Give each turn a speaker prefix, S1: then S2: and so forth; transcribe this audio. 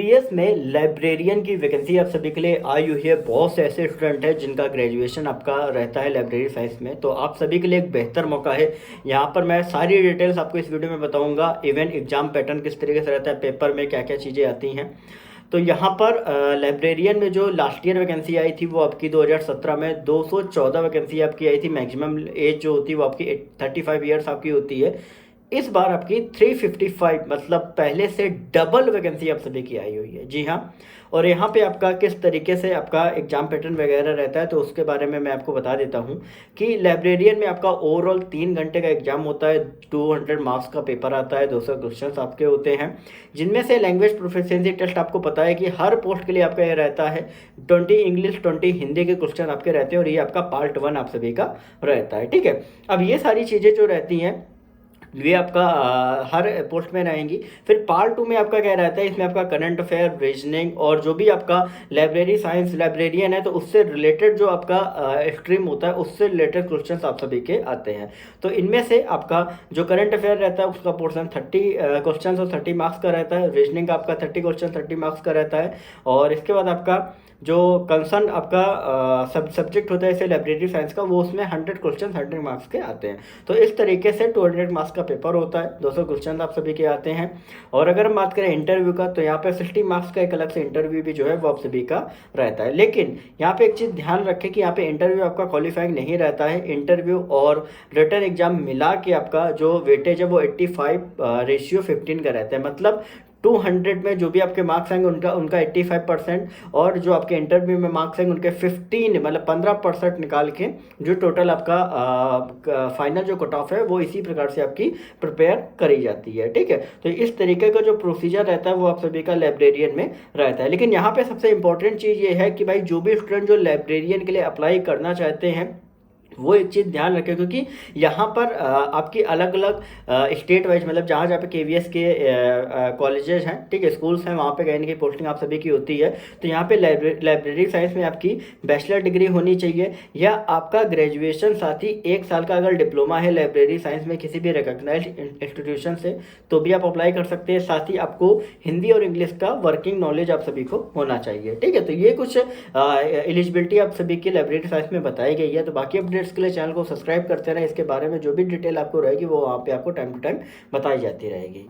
S1: PS में librarian की vacancy आप सभी के लिए आई हुई है। बहुत से ऐसे स्टूडेंट हैं जिनका ग्रेजुएशन आपका रहता है लाइब्रेरी साइंस में, तो आप सभी के लिए एक बेहतर मौका है। यहाँ पर मैं सारी डिटेल्स आपको इस वीडियो में बताऊंगा। इवन एग्जाम पैटर्न किस तरीके से रहता है, पेपर में क्या क्या चीज़ें आती हैं। तो यहाँ पर लाइब्रेरियन में जो लास्ट ईयर वैकेंसी आई थी वो आपकी 2017 में 214 वैकेंसी आपकी आई थी। मैक्सिमम एज जो होती है वो आपकी 35 ईयर्स आपकी होती है। इस बार आपकी 355 मतलब पहले से डबल वैकेंसी आप सभी की आई हुई है। जी हाँ। और यहाँ पे आपका किस तरीके से आपका एग्जाम पैटर्न वगैरह रहता है तो उसके बारे में मैं आपको बता देता हूँ कि लाइब्रेरियन में आपका ओवरऑल 3 घंटे का एग्जाम होता है। 200 मार्क्स का पेपर आता है, 200 क्वेश्चन आपके होते हैं, जिनमें से लैंग्वेज प्रोफिशिएंसी टेस्ट आपको पता है कि हर पोस्ट के लिए आपका ये रहता है 20 इंग्लिश 20 हिंदी के क्वेश्चन आपके रहते हैं, और ये आपका पार्ट 1 आप सभी का रहता है। ठीक है। अब ये सारी चीज़ें जो रहती हैं ये आपका हर पोस्ट में रहेंगी। फिर पार्ट 2 में आपका क्या रहता है, इसमें आपका करंट अफेयर, रीजनिंग और जो भी आपका लाइब्रेरी साइंस लाइब्रेरियन है तो उससे रिलेटेड जो आपका स्ट्रीम होता है उससे रिलेटेड क्वेश्चंस आप सभी के आते हैं। तो इनमें से आपका जो करंट अफेयर रहता है उसका पोर्शन 30 क्वेश्चन और 30 मार्क्स का रहता है। रीजनिंग का आपका 30 क्वेश्चन 30 मार्क्स का रहता है। और इसके बाद आपका जो कंसर्न आपका सब्जेक्ट होता है इसे लाइब्रेरी साइंस का, वो उसमें 100 क्वेश्चन 100 मार्क्स के आते हैं। तो इस तरीके से 200 मार्क्स का पेपर होता है, 200 क्वेश्चन आप सभी के आते हैं। और अगर हम बात करें इंटरव्यू का तो यहाँ पे 60 मार्क्स का एक अलग से इंटरव्यू भी जो है वो आप सभी का रहता है। लेकिन यहाँ पे एक चीज़ ध्यान रखें कि यहाँ पे इंटरव्यू आपका क्वालिफाइंग नहीं रहता है। इंटरव्यू और रिटन एग्जाम मिला के आपका जो वेटेज है वो 85:15 का रहता है। मतलब 200 में जो भी आपके मार्क्स आएंगे उनका उनका 85%, और जो आपके इंटरव्यू में मार्क्स आएंगे उनके 15 मतलब 15% निकाल के जो टोटल आपका फाइनल जो कट ऑफ है वो इसी प्रकार से आपकी प्रिपेयर करी जाती है। ठीक है। तो इस तरीके का जो प्रोसीजर रहता है वो आप सभी का लाइब्रेरियन में रहता है। लेकिन यहाँ पे सबसे इंपॉर्टेंट चीज़ ये है कि भाई जो भी स्टूडेंट जो लाइब्रेरियन के लिए अप्लाई करना चाहते हैं वो एक चीज़ ध्यान रखें, क्योंकि यहाँ पर आपकी अलग अलग स्टेट वाइज मतलब जहाँ जहाँ पे केवीएस के कॉलेजेस हैं, ठीक है, स्कूल्स हैं, वहाँ पे कहीं ना कहीं पोस्टिंग आप सभी की होती है। तो यहाँ पे लाइब्रेरी साइंस में आपकी बैचलर डिग्री होनी चाहिए, या आपका ग्रेजुएशन साथ ही 1 साल का अगर डिप्लोमा है लाइब्रेरी साइंस में किसी भी रिकॉग्नाइज्ड इंस्टीट्यूशन से तो भी आप अप्लाई कर सकते हैं। साथ ही आपको हिंदी और इंग्लिश का वर्किंग नॉलेज आप सभी को होना चाहिए। ठीक है। तो ये कुछ एलिजिबिलिटी आप सभी की लाइब्रेरी साइंस में बताई गई है। तो बाकी अपडेट्स के लिए चैनल को सब्सक्राइब करते रहें। इसके बारे में जो भी डिटेल आपको रहेगी वो वहाँ पे आपको टाइम टू टाइम बताई जाती रहेगी।